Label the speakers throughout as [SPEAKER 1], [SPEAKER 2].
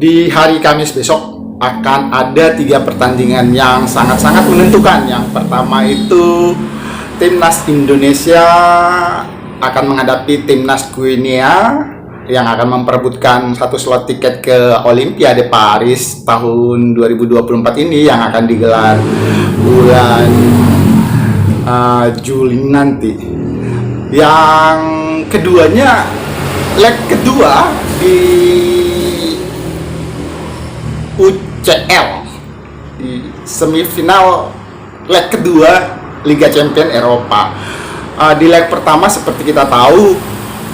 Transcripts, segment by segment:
[SPEAKER 1] Di hari Kamis besok akan ada 3 pertandingan yang sangat-sangat menentukan. Yang pertama itu Timnas Indonesia akan menghadapi Timnas Guinea yang akan memperebutkan satu slot tiket ke Olimpiade Paris tahun 2024 ini yang akan digelar bulan Juli nanti. Yang keduanya, leg kedua di UCL, di semifinal leg kedua Liga Champions Eropa. Di leg pertama seperti kita tahu,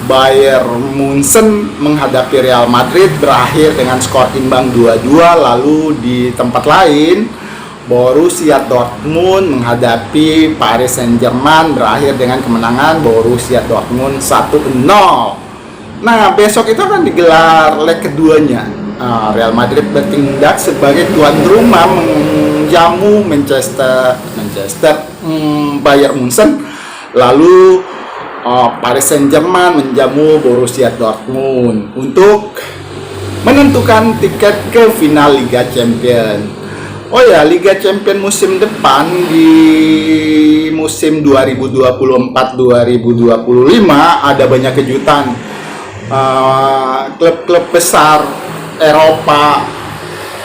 [SPEAKER 1] Bayern Munchen menghadapi Real Madrid berakhir dengan skor imbang 2-2. Lalu di tempat lain, Borussia Dortmund menghadapi Paris Saint-Germain berakhir dengan kemenangan Borussia Dortmund 1-0. Nah, besok itu akan digelar leg keduanya. Real Madrid bertindak sebagai tuan rumah menjamu Bayern Munchen. Lalu Paris Saint-Germain menjamu Borussia Dortmund untuk menentukan tiket ke final Liga Champions. Oh ya, Liga Champions musim depan di musim 2024-2025 ada banyak kejutan. Klub-klub besar Eropa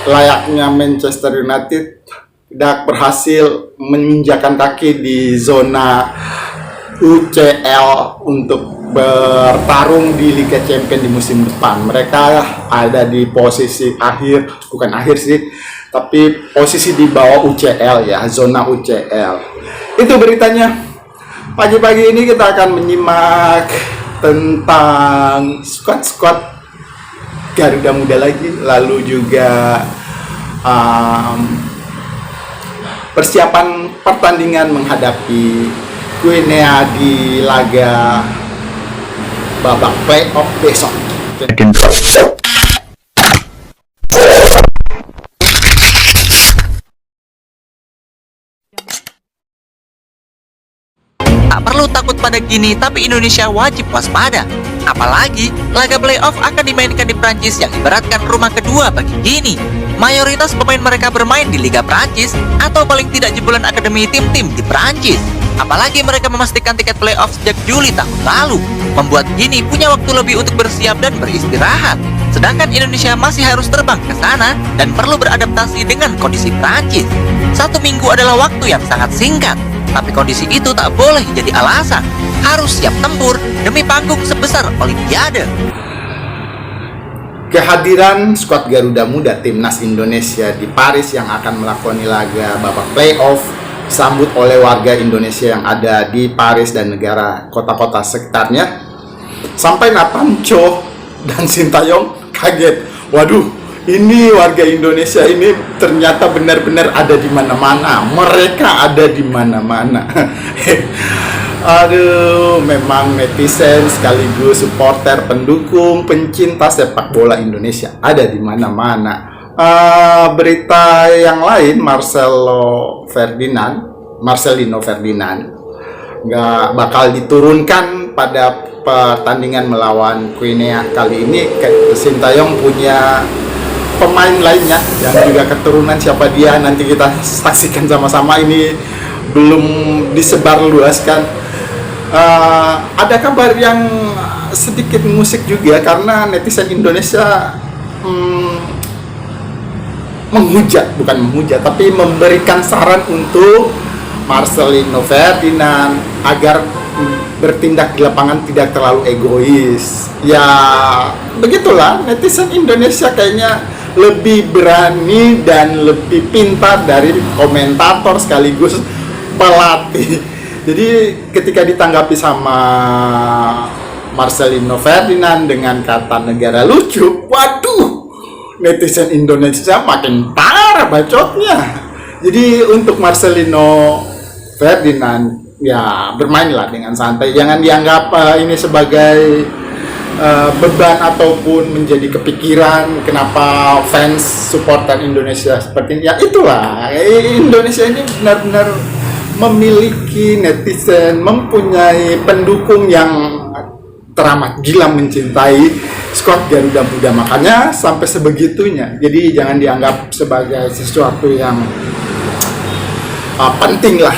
[SPEAKER 1] layaknya Manchester United tidak berhasil menginjakan kaki di zona UCL untuk bertarung di Liga Champions di musim depan. Mereka ada di posisi bukan akhir sih, tapi posisi di bawah UCL ya, zona UCL. Itu beritanya. Pagi-pagi ini kita akan menyimak tentang squad Garuda Muda lagi, lalu juga persiapan pertandingan menghadapi Guinea di laga babak playoff besok.
[SPEAKER 2] Tak perlu takut pada Gini, tapi Indonesia wajib waspada. Apalagi laga playoff akan dimainkan di Prancis yang ibaratkan rumah kedua bagi Gini. Mayoritas pemain mereka bermain di Liga Prancis atau paling tidak jebolan akademi tim-tim di Prancis. Apalagi mereka memastikan tiket playoff sejak Juli tahun lalu, membuat Gini punya waktu lebih untuk bersiap dan beristirahat. Sedangkan Indonesia masih harus terbang ke sana dan perlu beradaptasi dengan kondisi Prancis. 1 minggu adalah waktu yang sangat singkat, tapi kondisi itu tak boleh jadi alasan. Harus siap tempur demi panggung sebesar Olimpiade.
[SPEAKER 1] Kehadiran skuad Garuda Muda Timnas Indonesia di Paris yang akan melakoni laga babak playoff disambut oleh warga Indonesia yang ada di Paris dan negara kota-kota sekitarnya. Sampai Nathan Cho dan Sintayong kaget. Waduh, ini warga Indonesia ini ternyata benar-benar ada di mana-mana. Mereka ada di mana-mana. Aduh, memang netizen sekaligus supporter, pendukung, pencinta sepak bola Indonesia ada di mana-mana. Berita yang lain, Marcelino Ferdinand nggak bakal diturunkan pada pertandingan melawan Guinea kali ini. Sintayong punya pemain lainnya yang juga keturunan, siapa dia nanti kita saksikan sama-sama, ini belum disebarluaskan. Ada kabar yang sedikit musik juga karena netizen Indonesia bukan menghujat tapi memberikan saran untuk Marcelino Ferdinand agar bertindak di lapangan tidak terlalu egois. Ya begitulah, netizen Indonesia kayaknya lebih berani dan lebih pintar dari komentator sekaligus pelatih. Jadi ketika ditanggapi sama Marcelino Ferdinand dengan kata negara lucu, waduh, netizen Indonesia makin parah bacotnya. Jadi untuk Marcelino Ferdinand, ya bermainlah dengan santai, jangan dianggap ini sebagai beban ataupun menjadi kepikiran kenapa fans supporter Indonesia seperti ini. Ya itulah, Indonesia ini benar-benar memiliki netizen, mempunyai pendukung yang teramat gila mencintai skuad Garuda Muda, makanya sampai sebegitunya. Jadi jangan dianggap sebagai sesuatu yang penting lah,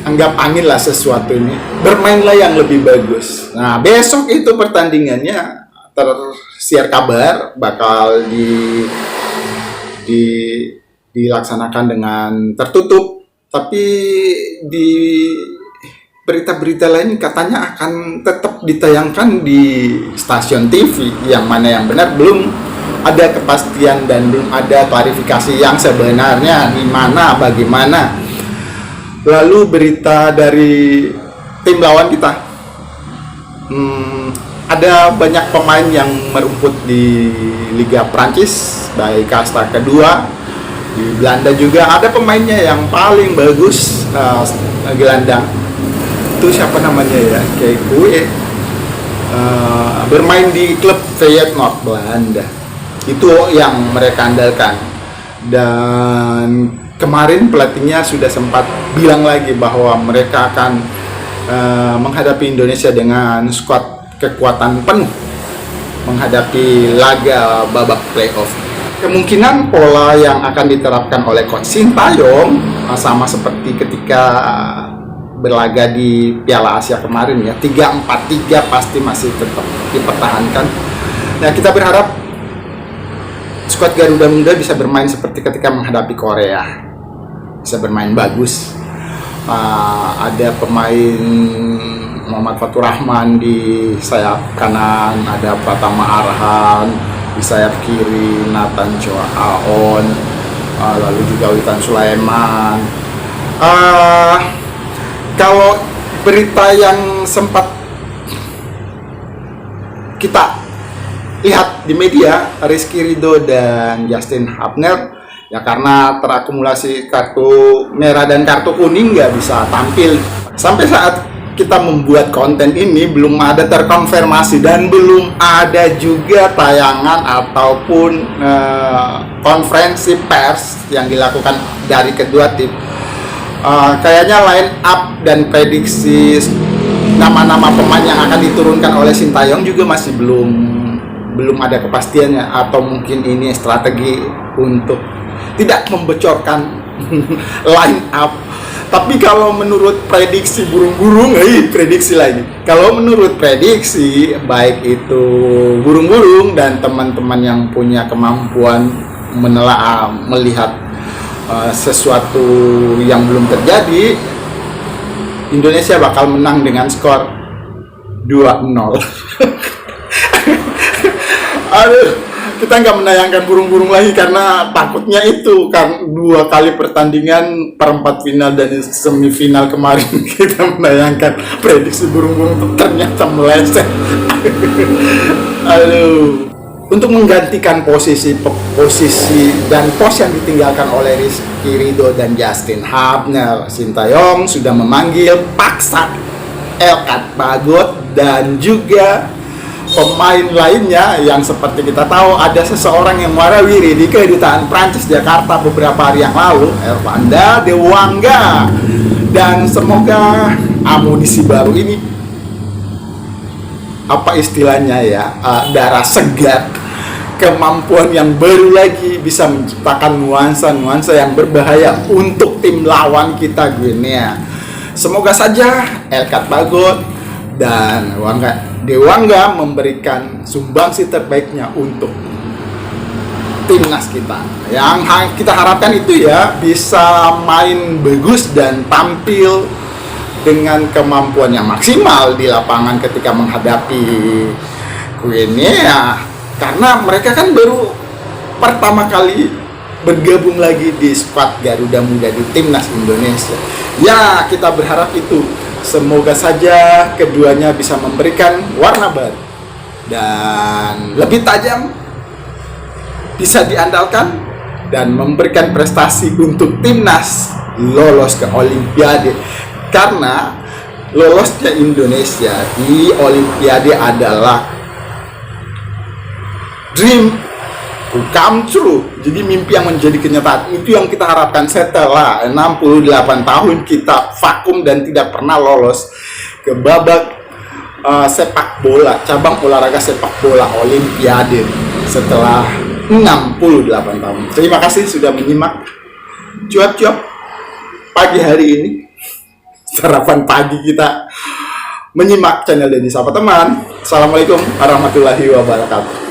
[SPEAKER 1] anggap angin lah sesuatu ini, bermainlah yang lebih bagus. Nah, besok itu pertandingannya tersiar kabar bakal dilaksanakan dengan tertutup, tapi di berita-berita lain katanya akan tetap ditayangkan di stasiun TV. Yang mana yang benar belum ada kepastian dan belum ada klarifikasi yang sebenarnya di mana bagaimana. Lalu berita dari tim lawan kita, ada banyak pemain yang merumput di Liga Prancis, baik kasta kedua. Di Belanda juga ada pemainnya yang paling bagus, gelandang itu siapa namanya ya, kayak gue, bermain di klub Feyenoord Belanda, itu yang mereka andalkan. Dan kemarin pelatihnya sudah sempat bilang lagi bahwa mereka akan menghadapi Indonesia dengan skuad kekuatan penuh menghadapi laga babak playoff. Kemungkinan pola yang akan diterapkan oleh Coach Sintayong sama seperti ketika berlaga di Piala Asia kemarin ya, 3-4-3 pasti masih tetap dipertahankan. Nah, kita berharap skuad Garuda Muda bisa bermain seperti ketika menghadapi Korea, bisa bermain bagus. Ada pemain Muhammad Fatur Rahman di sayap kanan, ada Pratama Arhan di sayap kiri, Nathan Choa Aon, lalu juga Witan Sulaiman. Kalau berita yang sempat kita lihat di media, Rizky Ridho dan Justin Hubner ya karena terakumulasi kartu merah dan kartu kuning nggak bisa tampil. Sampai saat kita membuat konten ini belum ada terkonfirmasi dan belum ada juga tayangan ataupun konferensi pers yang dilakukan dari kedua tim. Kayaknya line up dan prediksi nama-nama pemain yang akan diturunkan oleh Sintayong juga masih belum ada kepastiannya, atau mungkin ini strategi untuk tidak membocorkan line up. Tapi kalau menurut prediksi burung-burung, prediksi lagi. Kalau menurut prediksi, baik itu burung-burung dan teman-teman yang punya kemampuan menelaah, melihat sesuatu yang belum terjadi, Indonesia bakal menang dengan skor 2-0. Aduh, kita nggak menayangkan burung-burung lagi karena takutnya itu kan 2 kali pertandingan perempat final dan semifinal kemarin kita menayangkan prediksi burung-burung ternyata meleset. Aduh. Untuk menggantikan posisi dan pos yang ditinggalkan oleh Rizky Ridho dan Justin Hubner, Sintayong sudah memanggil paksa Elkat Bagot dan juga pemain lainnya yang seperti kita tahu ada seseorang yang warawiri di kedutaan Prancis Jakarta beberapa hari yang lalu, Ervanda Dewangga, dan semoga amunisi baru ini, apa istilahnya ya, darah segar, kemampuan yang baru lagi bisa menciptakan nuansa-nuansa yang berbahaya untuk tim lawan kita Guinea. Semoga saja Elkat Bagot dan Dewangga memberikan sumbangsi terbaiknya untuk timnas kita. Yang kita harapkan itu ya bisa main bagus dan tampil dengan kemampuan yang maksimal di lapangan ketika menghadapi Guinea, karena mereka kan baru pertama kali bergabung lagi di skuad Garuda Muda di timnas Indonesia. Ya, kita berharap itu. Semoga saja keduanya bisa memberikan warna baru dan lebih tajam, bisa diandalkan dan memberikan prestasi untuk timnas lolos ke Olimpiade. Karena lolosnya Indonesia di Olimpiade adalah dream come true. Jadi mimpi yang menjadi kenyataan. Itu yang kita harapkan setelah 68 tahun kita vakum dan tidak pernah lolos ke babak sepak bola, cabang olahraga sepak bola Olimpiade setelah 68 tahun. Terima kasih sudah menyimak cuap-cuap pagi hari ini. Sarapan pagi kita menyimak channel Denny Sapa Teman. Assalamualaikum warahmatullahi wabarakatuh.